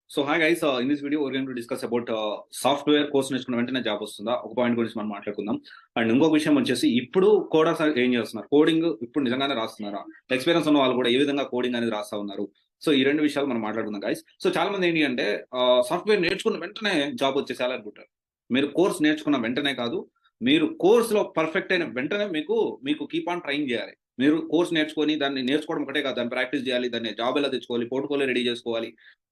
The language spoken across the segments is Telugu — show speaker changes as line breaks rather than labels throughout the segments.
So hi guys, in this video going to discuss about software course నేర్చుకున్న వెంటనే జాబ్ వస్తుందా, ఒక పాయింట్ గురించి మనం మాట్లాడుకుందాం. అండ్ ఇంకొక విషయం వచ్చేసి, ఇప్పుడు కోడర్స్ ఏం చేస్తున్నారు, కోడింగ్ ఇప్పుడు నిజంగానే రాస్తున్నారా, ఎక్స్పీరియన్స్ ఉన్న వాళ్ళు కూడా ఏ విధంగా కోడింగ్ అనేది రాస్తా ఉన్నారు. సో ఈ రెండు విషయాలు మనం మాట్లాడుకుందాం గైస్. సో చాలా మంది ఏంటి అంటే సాఫ్ట్వేర్ నేర్చుకున్న వెంటనే జాబ్ వచ్చేసేయాలి అనుకుంటారు. మీరు కోర్స్ నేర్చుకున్న వెంటనే కాదు, మీరు కోర్స్ లో పర్ఫెక్ట్ అయిన వెంటనే మీకు మీకు కీప్ ఆన్ ట్రైన్ చేయాలి. మీరు కోర్స్ నేర్చుకొని దాన్ని నేర్చుకోవడం ఒకటే కాదు, దాన్ని ప్రాక్టీస్ చేయాలి, దాన్ని జాబ్ ఎలా తెచ్చుకోవాలి, పోర్ట్ఫోలియో రెడీ చేసుకోవాలి.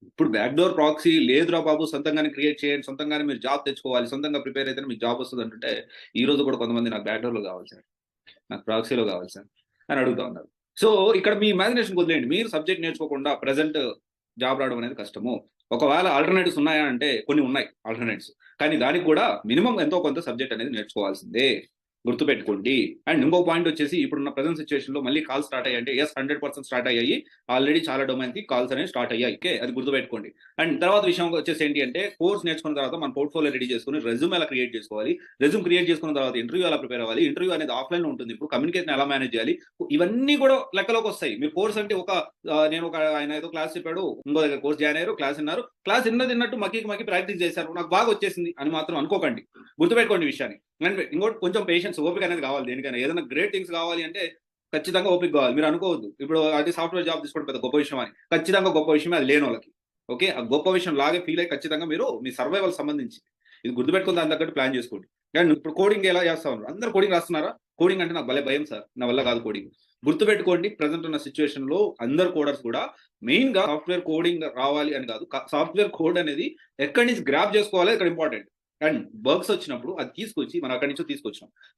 ఇప్పుడు బ్యాక్‌డోర్ ప్రాక్సీ లేదురా బాబు, సొంతంగానే క్రియేట్ చేయండి, సొంతంగానే మీరు జాబ్ తెచ్చుకోవాలి, సొంతంగా ప్రిపేర్ అయితేనే మీకు జాబ్ వస్తది అంటుంటే, ఈ రోజు కూడా కొంతమంది నాకు బ్యాక్‌డోర్‌లో కావాలి సార్, నాకు ప్రాక్సీలో కావాలి సార్ అని అడుగుతా ఉన్నారు. సో ఇక్కడ మీ ఇమాజినేషన్ వదిలేయండి. మీరు సబ్జెక్ట్ నేర్చుకోకుండా ప్రెజెంట్ జాబ్ రావడం అనేది కష్టము. ఒకవేళ ఆల్టర్‌నేటివ్స్ ఉన్నాయా అంటే కొన్ని ఉన్నాయి ఆల్టర్‌నేటివ్స్. కానీ దానికి కూడా మినిమమ్ ఎంతో కొంత సబ్జెక్ట్ అనేది నేర్చుకోవాల్సిందే. గుర్తుపెట్టుకోండి. అండ్ ఇంకో పాయింట్ వచ్చేసి, ఇప్పుడున్న ప్రెజెంట్ సిట్యుయేషన్‌లో మళ్ళీ కాల్స్ స్టార్ట్ అయ్యాయి అంటే, యెస్ 100% స్టార్ట్ అయ్యాయి. ఆల్రెడీ చాలా డొమైన్‌కి కాల్స్ అనేవి స్టార్ట్ అయ్యాయి. ఓకే. అది గుర్తుపెట్టుకోండి. అండ్ తర్వాత విషయం వచ్చేసి ఏంటి అంటే, కోర్స్ నేర్చుకున్న తర్వాత మన పోర్ట్‌ఫోలియో రెడీ చేసుకొని రెజ్యూమ్ ఎలా క్రియేట్ చేసుకోవాలి, రెజ్యూమ్ క్రియేట్ చేసుకున్న తర్వాత ఇంటర్వ్యూ ఎలా ప్రిపేర్ అవ్వాలి, ఇంటర్వ్యూ అనేది ఆఫ్‌లైన్‌లో ఉంటుంది. ఇప్పుడు కమ్యూనికేషన్ ఎలా మేనేజ్ చేయాలి, ఇవన్నీ కూడా లెక్కలోకి వస్తాయి. మీరు కోర్స్ అంటే నేను ఒక ఆయన ఏదో క్లాస్ చెప్పాడు, ఇంకో దగ్గర కోర్స్ జాయిన్ అయ్యారు, క్లాస్ విన్నారు, క్లాస్ విన్నట్టు మక్కికి మక్కి ప్రాక్టీస్ చేశారు, నాకు బాగా వచ్చేసింది అని మాత్రం అనుకోకండి. గుర్తుపెట్టుకోండి ఈ విషయాన్ని. అండ్ ఇంకోటి, కొంచెం పేషెన్స్, ఓపిక అనేది కావాలి దేనికైనా. ఏదైనా గ్రేట్ థింగ్స్ కావాలి అంటే ఖచ్చితంగా ఓపిక కావాలి. మీరు అనుకోవద్దు ఇప్పుడు అది సాఫ్ట్వేర్ జాబ్ తీసుకోవడం పెద్ద గొప్ప విషయం అని. ఖచ్చితంగా గొప్ప విషయమే అది లేనోళ్ళకి. ఓకే. ఆ గొప్ప విషయం లాగే ఫీల్ అయ్యి ఖచ్చితంగా మీరు మీ సర్వైవల్ సంబంధించి ఇది గుర్తుపెట్టుకుని దాని తగ్గట్టు ప్లాన్ చేసుకోండి. అండ్ ఇప్పుడు కోడింగ్ ఎలా చేస్తా ఉన్నారు, అందరూ కోడింగ్ రాస్తున్నారా? కోడింగ్ అంటే నాకు భలే భయం సార్, నా వల్ల కాదు కోడింగ్. గుర్తుపెట్టుకోండి, ప్రెజెంట్ ఉన్న సిచ్యువేషన్ లో అందరు కోడర్స్ కూడా మెయిన్ గా సాఫ్ట్వేర్ కోడింగ్ రావాలి అని కాదు, సాఫ్ట్వేర్ కోడ్ అనేది ఎక్కడి నుంచి గ్రాప్ చేసుకోవాలి ఇక్కడ ఇంపార్టెంట్. అండ్ బగ్స్ వచ్చినప్పుడు అది తీసుకొచ్చి మనం అక్కడి నుంచో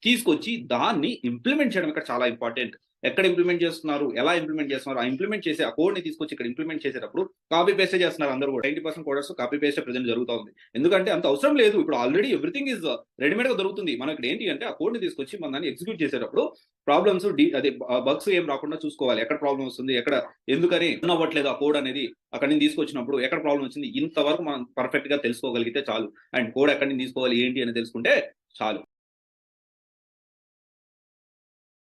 తీసుకొచ్చి దాన్ని ఇంప్లిమెంట్ చేయడం ఇక్కడ చాలా ఇంపార్టెంట్. ఎక్కడ ఇంప్లిమెంట్ చేస్తున్నారు, ఎలా ఇంప్లిమెంట్ చేస్తున్నారు, ఆ ఇంప్లిమెంట్ చేసే ఆ కోడ్ ని తీసుకొచ్చి ఇక్కడ ఇంప్లిమెంట్ చేసేటప్పుడు కాపీ పేస్ట్ చేస్తున్నారు అందరూ కూడా. 90% కోడర్స్ కాపీ పేస్ట్ ప్రెజెంట్ జరుగుతా ఉంది. ఎందుకంటే అంత అవసరం లేదు, ఇప్పుడు ఆల్రెడీ ఎవ్రీథింగ్ ఇస్ రెడీమేడ్ గా దొరుకుతుంది. మనం ఇక్కడ ఏంటి అంటే ఆ కోడ్ ని తీసుకొచ్చి మనం దాన్ని ఎగ్జిక్యూట్ చేసేటప్పుడు ప్రాబ్లమ్స్ అదే బగ్స్ ఏం రాకుండా చూసుకోవాలి. ఎక్కడ ప్రాబ్లం వస్తుంది, ఎక్కడ ఎందుకని రన్ అవ్వట్లేదు ఆ కోడ్ అనేది, అక్కడి నుంచి తీసుకొచ్చినప్పుడు ఎక్కడ ప్రాబ్లం వచ్చింది, ఇంతవరకు మనం పర్ఫెక్ట్ గా తెలుసుకోగలిగితే చాలు. అండ్ కోడ్ ఎక్కడి నుంచి తీసుకోవాలి ఏంటి అని తెలుసుకుంటే చాలు.